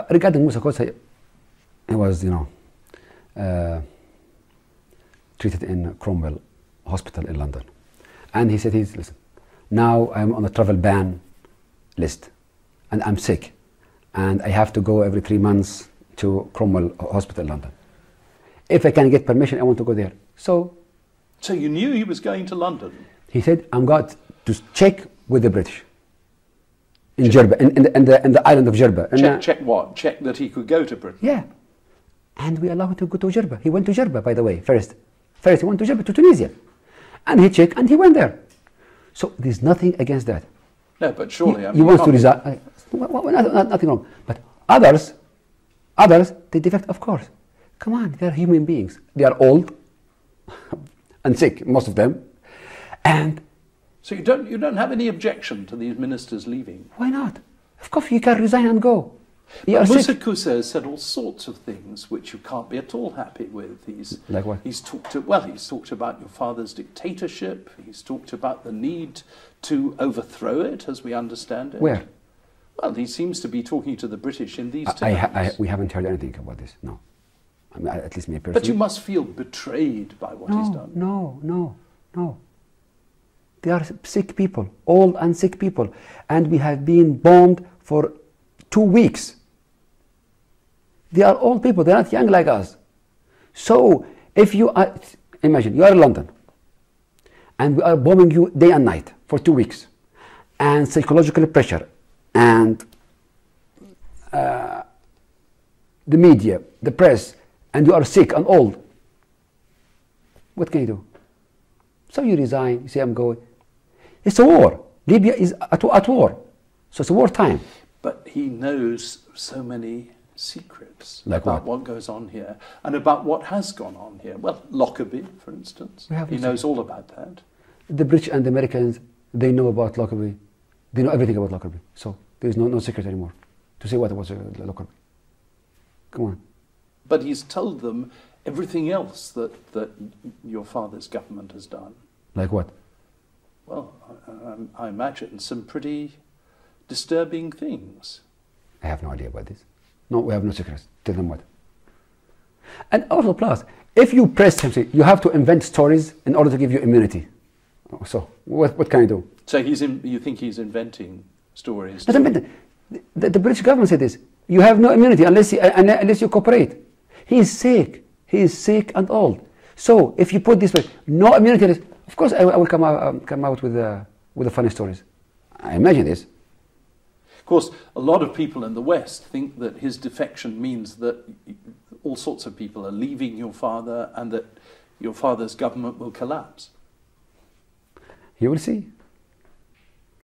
Regarding Musa Kosa, he was, treated in Cromwell Hospital in London. And he said, listen, now I'm on a travel ban list, and I'm sick, and I have to go every 3 months to Cromwell Hospital in London. If I can get permission, I want to go there. So you knew he was going to London? He said, I'm going to check with the British in Jerba, in the island of Jerba. Check what? Check that he could go to Britain? Yeah. And we allowed him to go to Jerba. He went to Jerba, by the way, first. First he went to Jerba, to Tunisia. And he checked, and he went there. So there's nothing against that. No, but surely... He wants to resign. Nothing wrong. But others, they defect, of course. Come on, they are human beings. They are old and sick, most of them. And so you don't have any objection to these ministers leaving? Why not? Of course, you can resign and go. Musa Kosa has said all sorts of things which you can't be at all happy with. Like what? He's talked about your father's dictatorship. He's talked about the need to overthrow it, as we understand it. Where? Well, he seems to be talking to the British in these terms. We haven't heard anything about this, no. I mean, at least me personally. But you must feel betrayed by what he's done. No. They are sick people, old and sick people. And we have been bombed for 2 weeks. They are old people, they're not young like us. So, if you are, imagine, you are in London, and we are bombing you day and night for 2 weeks, and psychological pressure, and the media, the press, and you are sick and old. What can you do? So you resign, you say, I'm going. It's a war. Libya is at war. So it's a war time. But he knows so many secrets like about what goes on here and about what has gone on here. Well, Lockerbie, for instance. He knows all about that. The British and the Americans, they know about Lockerbie. They know everything about Lockerbie. So there is no secret anymore to say what was Lockerbie. Come on. But he's told them everything else that your father's government has done. Like what? Well, I imagine some pretty disturbing things. I have no idea about this. No, we have no secrets. Tell them what. And also, plus, if you press him, you have to invent stories in order to give you immunity. So, what can I do? So you think he's inventing stories? The British government said this. You have no immunity unless you cooperate. He is sick. He is sick and old. So, if you put this way, no immunity, of course I will come out with the funny stories. I imagine this. Of course, a lot of people in the West think that his defection means that all sorts of people are leaving your father and that your father's government will collapse. You will see.